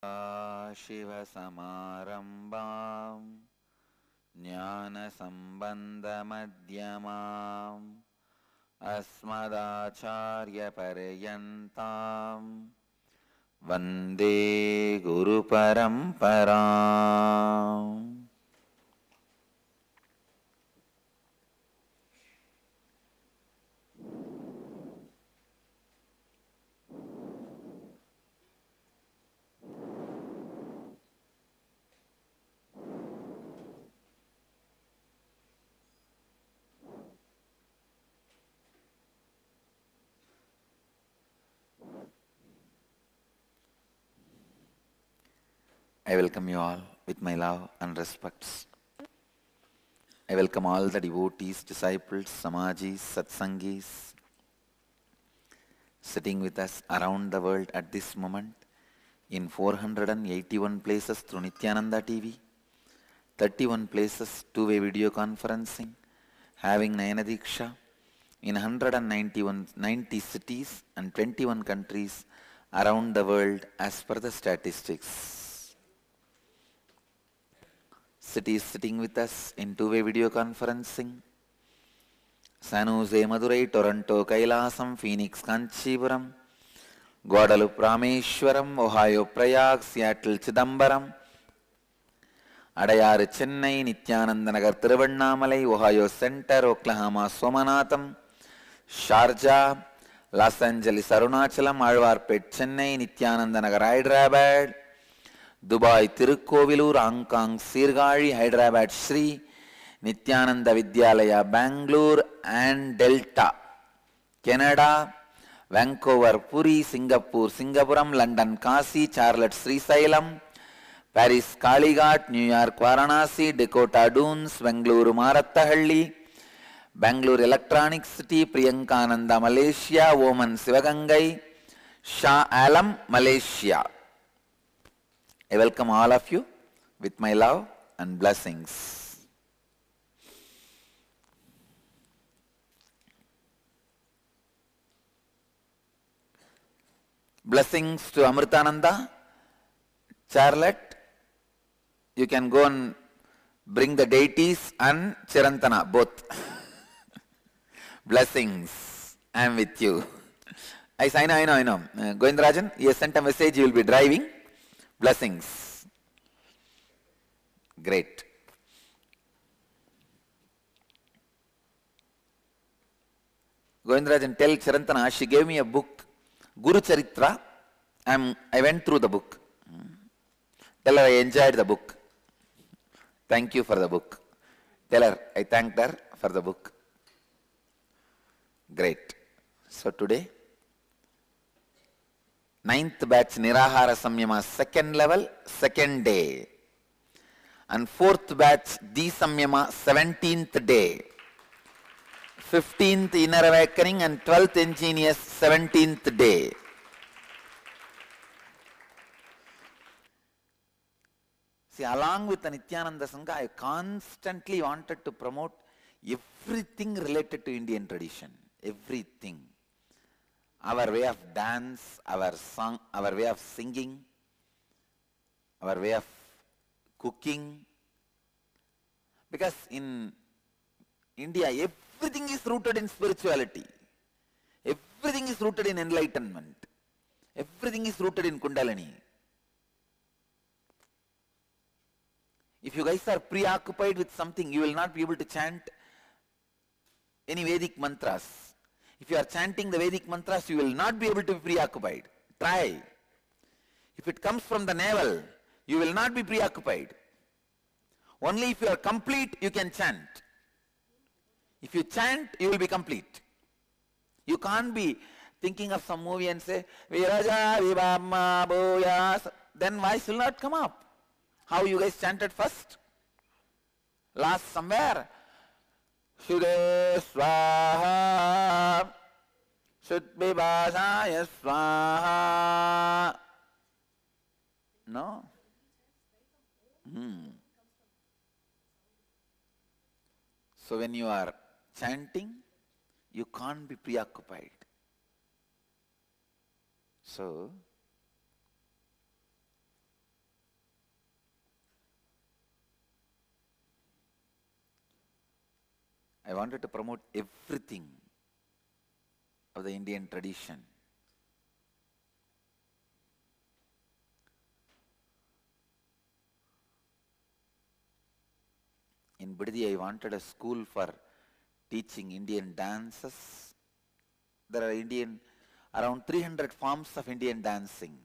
शिवसमारम्भाम् ज्ञानसम्बन्धमध्यमाम् अस्मदाचार्यपर्यन्ताम् वन्दे गुरुपरम्पराम्. I welcome you all with my love and respects. I welcome all the devotees, disciples, samajis, satsangis sitting with us around the world at this moment in 481 places through Nityananda TV, 31 places two-way video conferencing, having Nayana Diksha in 90 cities and 21 countries around the world as per the statistics. Cities sitting with us in two-way video conferencing: San Jose, Madurai, Toronto, Kailasam, Phoenix, Kanchipuram, Guadalupe, Rameshwaram, Ohio, Prayag, Seattle, Chidambaram, Adayar, Chennai, Nityananda Nagar, Tiruvannamalai, Ohio Center, Oklahoma, Somanatham, Sharjah, Los Angeles, Arunachalam, Alwarpet, Chennai, Nityananda Nagar, Hyderabad, Dubai, Tirukkovilur, Hong Kong, Sirgari, Hyderabad, Sri, Nityananda Vidyalaya, Bangalore and Delta, Canada, Vancouver, Puri, Singapore, Singapuram, London, Kasi, Charlotte, Srisailam, Paris, Kalighat, New York, Varanasi, Dakota Dunes, Bangalore, Marathahalli, Bangalore Electronic City, Priyankananda, Malaysia, Oman, Sivagangai, Shah Alam, Malaysia. I welcome all of you with my love and blessings. Blessings to Amritananda, Charlotte. You can go and bring the deities and Chirantana, both. Blessings. I am with you. I know. Govindrajan, he has sent a message, you will be driving. Blessings. Great. Govindrajan, tell Chirantana, she gave me a book, Guru Charitra. I went through the book. Tell her I enjoyed the book. Thank you for the book. Tell her I thanked her for the book. Great. So today, 9th batch Nirahara Samyama, second level, second day. And 4th batch Di Samyama, 17th day. 15th Inner Awakening and 12th Ingenious, 17th day. See, along with the Nityananda Sangha, I constantly wanted to promote everything related to Indian tradition. Everything. Our way of dance, our song, our way of singing, our way of cooking. Because in India, everything is rooted in spirituality. Everything is rooted in enlightenment. Everything is rooted in Kundalini. If you guys are preoccupied with something, you will not be able to chant any Vedic mantras. If you are chanting the Vedic mantras, you will not be able to be preoccupied. Try. If it comes from the navel, you will not be preoccupied. Only if you are complete, you can chant. If you chant, you will be complete. You can't be thinking of some movie and say, Viraja Vivamma Bhoyas. Then voice will not come up. How you guys chanted first? Last somewhere. Shude Swaha Shudbhivasaya Swaha. No? So when you are chanting, you can't be preoccupied. So I wanted to promote everything of the Indian tradition. In Bidadi, I wanted a school for teaching Indian dances. There are around 300 forms of Indian dancing.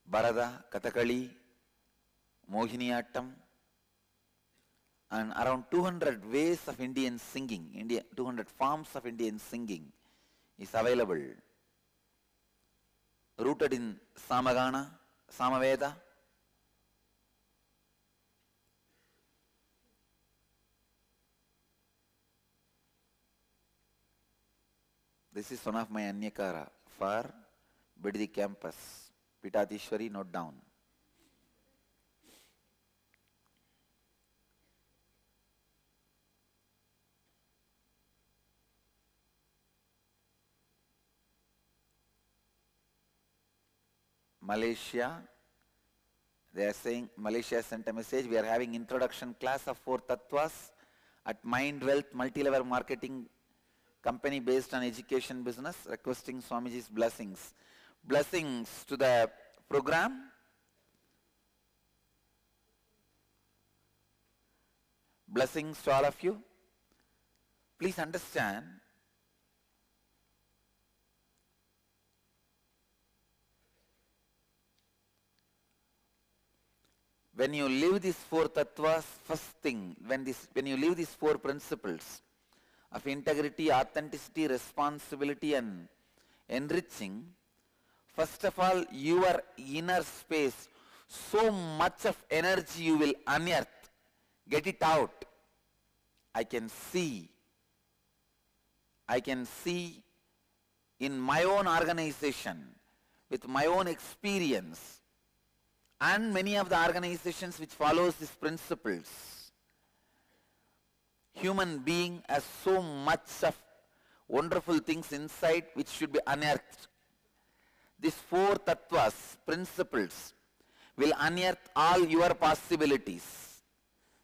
Bharata, Kathakali, Mohiniyattam, and around 200 ways of Indian singing, 200 forms of Indian singing is available. Rooted in Samagana, Samaveda. This is one of my Anyakara for Bidadi campus. Pitatishwari, note down. Malaysia, they are saying, Malaysia sent a message, we are having introduction class of 4 tattvas at Mind Wealth Multilevel Marketing Company based on education business, requesting Swamiji's blessings. Blessings to the program. Blessings to all of you. Please understand, when you live these 4 tattvas, first thing, when you live these 4 principles of integrity, authenticity, responsibility and enriching, first of all, your inner space, so much of energy you will unearth, get it out. I can see in my own organization, with my own experience, and many of the organizations which follows these principles, human being has so much of wonderful things inside which should be unearthed. These 4 tattvas, principles, will unearth all your possibilities.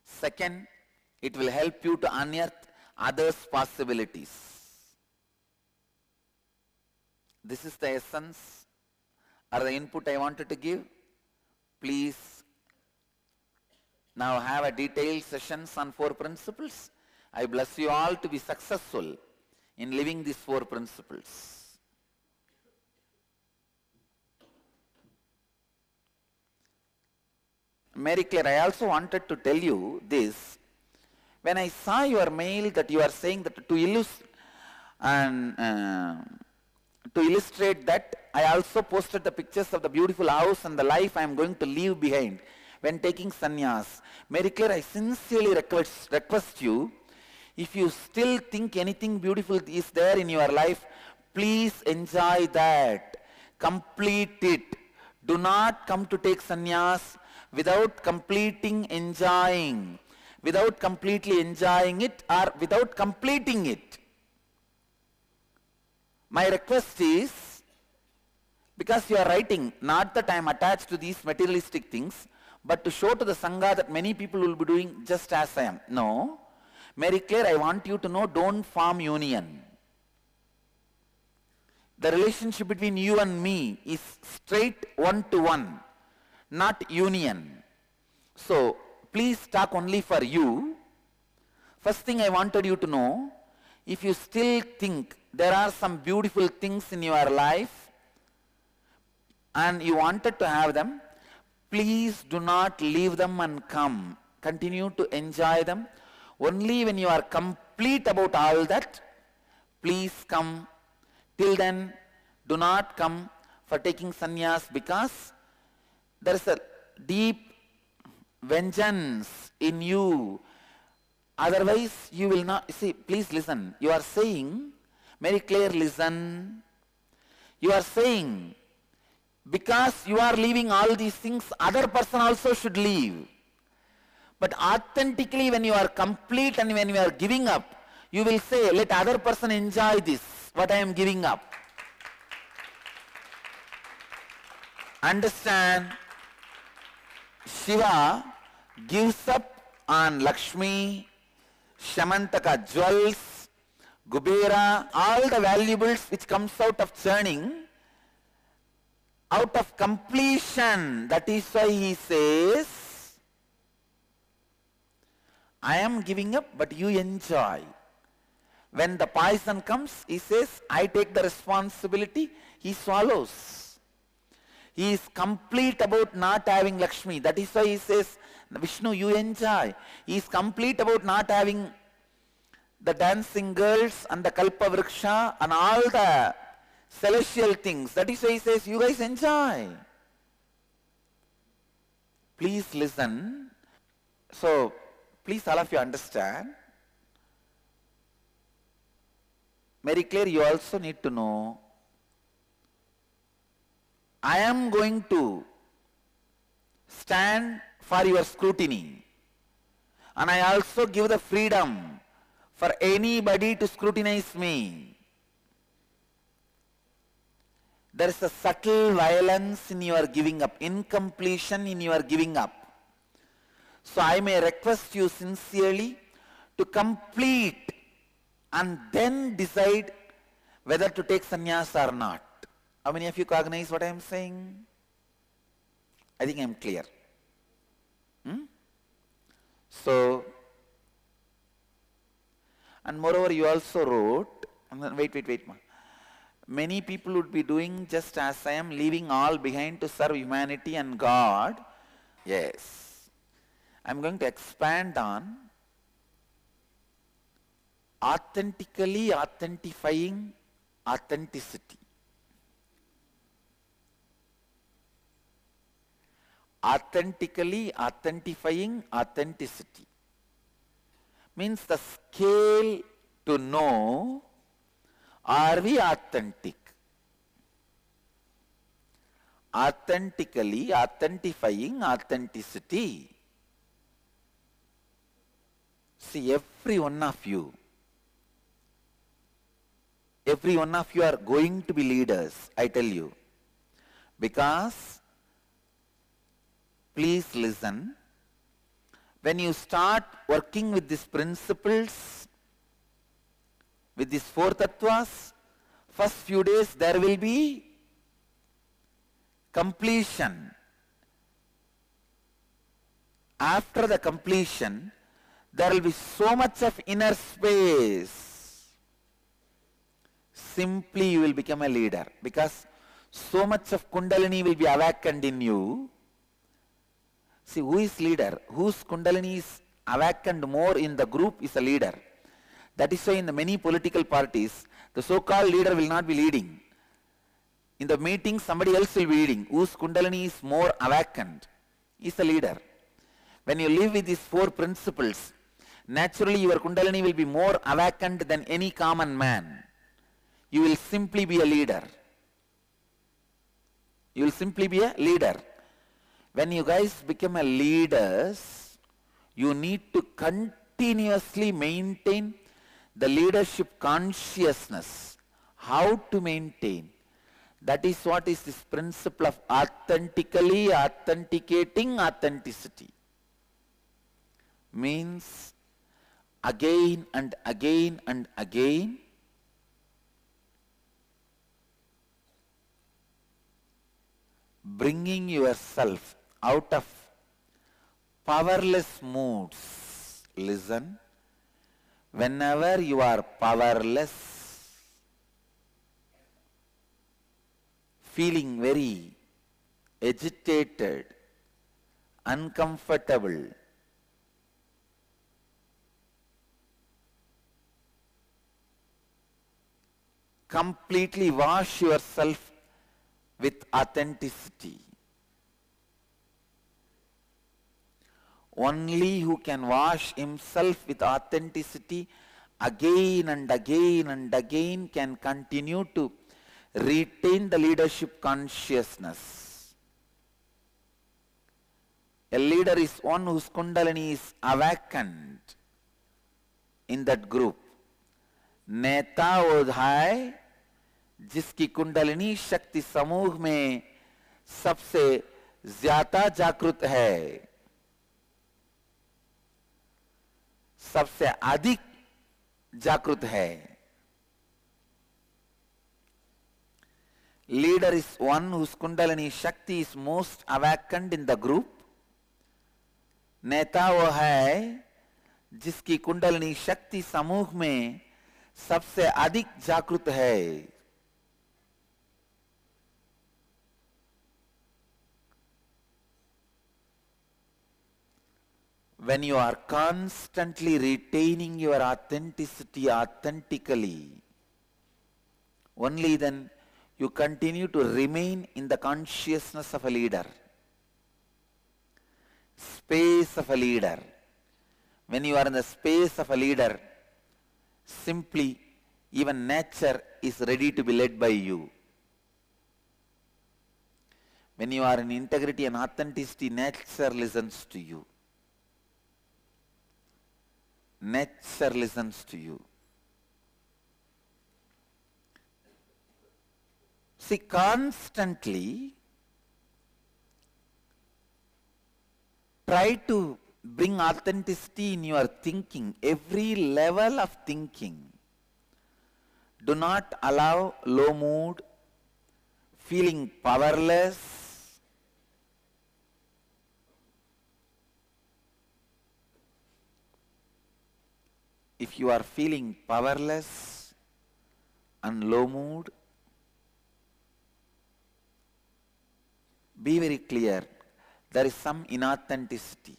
Second, it will help you to unearth others' possibilities. This is the essence or the input I wanted to give. Please now have a detailed sessions on 4 principles. I bless you all to be successful in living these 4 principles. Mary Claire, I also wanted to tell you this. When I saw your mail that you are saying that to illustrate that, I also posted the pictures of the beautiful house and the life I am going to leave behind when taking sannyas. Mary Claire, I sincerely request you, if you still think anything beautiful is there in your life, please enjoy that. Complete it. Do not come to take sannyas without completely enjoying it or without completing it. My request is, because you are writing, not that I am attached to these materialistic things, but to show to the Sangha that many people will be doing just as I am. No. Mary Claire, I want you to know, don't form union. The relationship between you and me is straight one-to-one, not union. So, please talk only for you. First thing I wanted you to know, if you still think there are some beautiful things in your life and you wanted to have them, please do not leave them and come. Continue to enjoy them. Only when you are complete about all that, please come. Till then, do not come for taking sannyas, because there is a deep vengeance in you. Otherwise, you will not. See, please listen. You are saying, Mary Claire, listen. You are saying, because you are leaving all these things, other person also should leave. But authentically, when you are complete and when you are giving up, you will say, let other person enjoy this, what I am giving up. Understand? Shiva gives up on Lakshmi, Shamantaka jewels, Kubera, all the valuables which comes out of churning, out of completion. That is why he says, I am giving up, but you enjoy. When the poison comes, he says, I take the responsibility. He swallows. He is complete about not having Lakshmi. That is why he says, Vishnu, you enjoy. He is complete about not having the dancing girls and the Kalpa Vriksha and all the celestial things. That is why he says, you guys enjoy. Please listen. So, please all of you understand. Very clear, you also need to know, I am going to stand for your scrutiny, and I also give the freedom for anybody to scrutinize me. There is a subtle violence in your giving up, incompletion in your giving up. So I may request you sincerely to complete and then decide whether to take sannyas or not. How many of you cognize what I am saying? I think I am clear. So, and moreover you also wrote, wait. Many people would be doing just as I am, leaving all behind to serve humanity and God. Yes. I am going to expand on authentically authentifying authenticity. Authentically authentifying authenticity means the scale to know, are we authentic? Authentically authentifying authenticity. See, every one of you are going to be leaders, I tell you. Because, please listen, when you start working with these principles, with these four tattvas, first few days there will be completion. After the completion, there will be so much of inner space. Simply you will become a leader, because so much of Kundalini will be awakened in you. See, who is leader? Whose Kundalini is awakened more in the group is a leader. That is why in the many political parties, the so-called leader will not be leading. In the meeting, somebody else will be leading. Whose Kundalini is more awakened is a leader. When you live with these four principles, naturally your Kundalini will be more awakened than any common man. You will simply be a leader. You will simply be a leader. When you guys become a leaders, you need to continuously maintain the leadership consciousness. How to maintain? That is what is this principle of authentically authenticating authenticity. Means again and again and again bringing yourself out of powerless moods. Listen, whenever you are powerless, feeling very agitated, uncomfortable, completely wash yourself with authenticity. Only who can wash himself with authenticity again and again and again can continue to retain the leadership consciousness. A leader is one whose Kundalini is awakened in that group. नेता वो है जिसकी कुंडलिनी शक्ति समूह में सबसे ज्यादा जागृत है. सबसे अधिक जागृत है. Leader is one whose Kundalini Shakti is most awakened in the group. नेता वो है जिसकी कुंडलिनी शक्ति समूह में सबसे अधिक जागृत है. When you are constantly retaining your authenticity authentically, only then you continue to remain in the consciousness of a leader, space of a leader. When you are in the space of a leader, simply even nature is ready to be led by you. When you are in integrity and authenticity, nature listens to you. Nature listens to you. See, constantly try to bring authenticity in your thinking, every level of thinking. Do not allow low mood, feeling powerless. If you are feeling powerless and low mood, be very clear, there is some inauthenticity.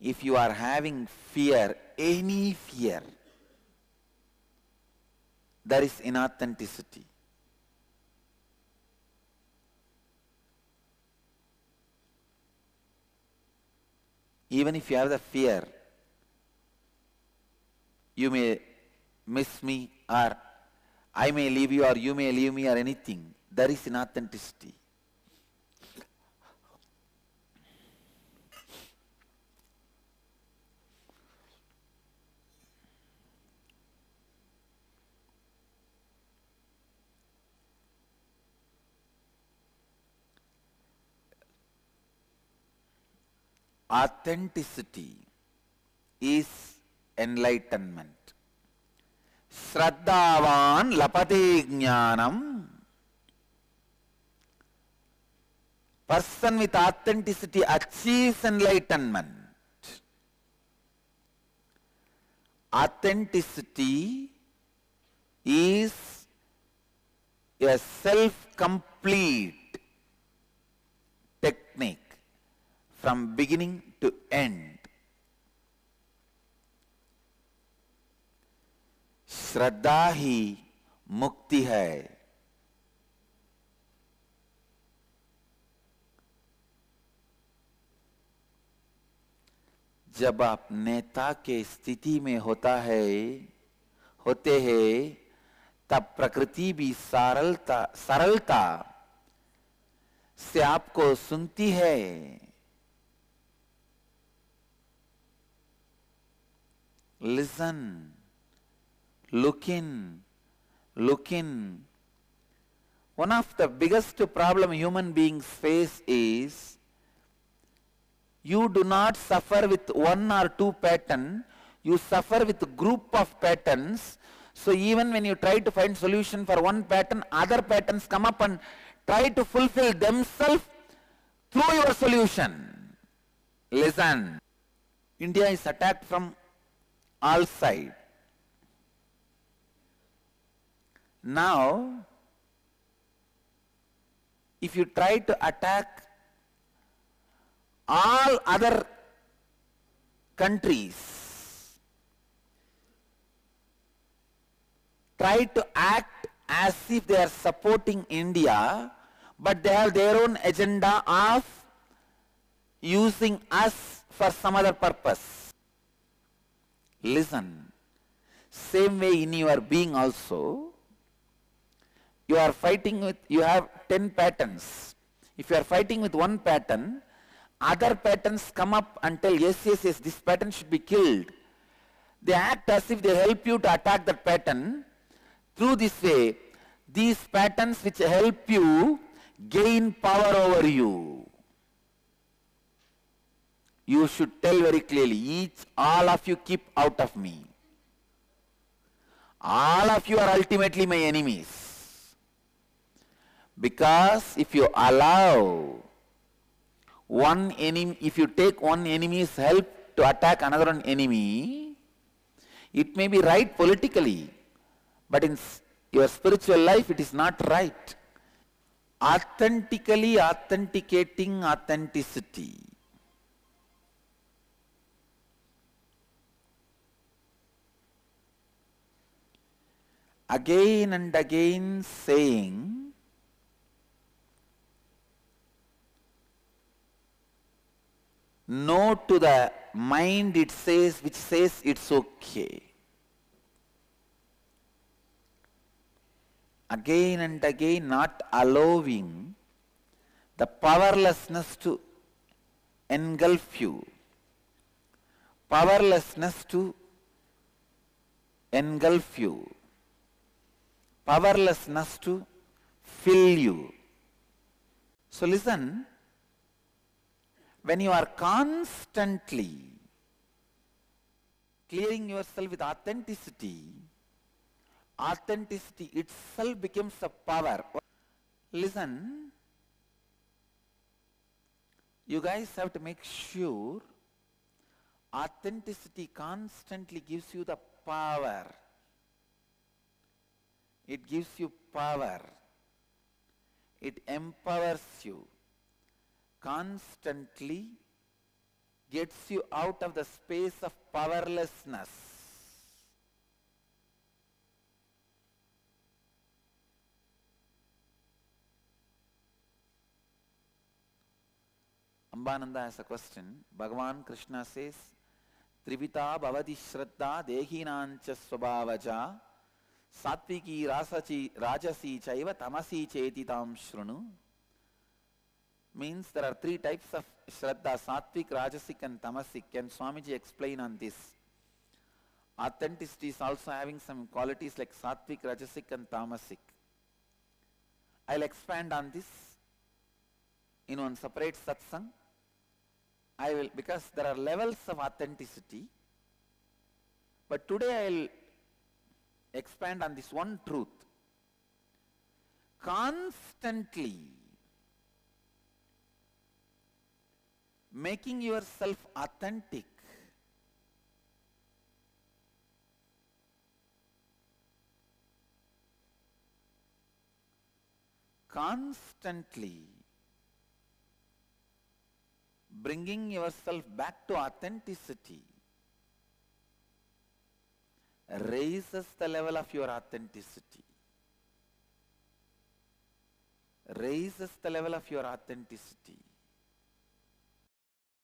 If you are having fear, any fear, there is inauthenticity. Even if you have the fear, you may miss me, or I may leave you, or you may leave me, or anything. There is inauthenticity. Authenticity is enlightenment. Shraddhavan lapate jnanam. Person with authenticity achieves enlightenment. Authenticity is a self-complete technique from beginning to end. श्रद्धा ही मुक्ति है. जब आप नेता के स्थिति में होते हैं, तब प्रकृति भी सरलता से आपको सुनती है. Listen. Look in. One of the biggest problem human beings face is you do not suffer with one or two patterns, you suffer with a group of patterns. So even when you try to find solution for one pattern, other patterns come up and try to fulfill themselves through your solution. Listen. India is attacked from all sides. Now, if you try to attack all other countries, try to act as if they are supporting India, but they have their own agenda of using us for some other purpose. Listen. Same way in your being also, you are fighting with, you have 10 patterns. If you are fighting with one pattern, other patterns come up and tell, yes, this pattern should be killed. They act as if they help you to attack that pattern. Through this way, these patterns which help you gain power over you. you should tell very clearly, all of you keep out of me. All of you are ultimately my enemies. Because if you allow one enemy, if you take one enemy's help to attack another enemy, it may be right politically, but in your spiritual life it is not right. Authentically authenticating authenticity. Again and again saying, no to the mind which says it's okay. Again and again not allowing the powerlessness to engulf you. Powerlessness to engulf you. Powerlessness to fill you. So listen, when you are constantly clearing yourself with authenticity, authenticity itself becomes a power. Listen, you guys have to make sure authenticity constantly gives you the power. It gives you power. It empowers you. Constantly gets you out of the space of powerlessness. Ambananda has a question. Bhagavan Krishna says, Trivita bhavati shraddha dehinancha swabhavaja sattviki rajasi chaiva tamasi chetitam shrunu. Means there are three types of shraddha, sattvic, rajasic and tamasic. Can Swamiji explain on this? Authenticity is also having some qualities like sattvic, rajasic and tamasic. I'll expand on this in one separate satsang. I will, because there are levels of authenticity, but today I'll expand on this one truth. Constantly making yourself authentic constantly bringing yourself back to authenticity raises the level of your authenticity. Raises the level of your authenticity.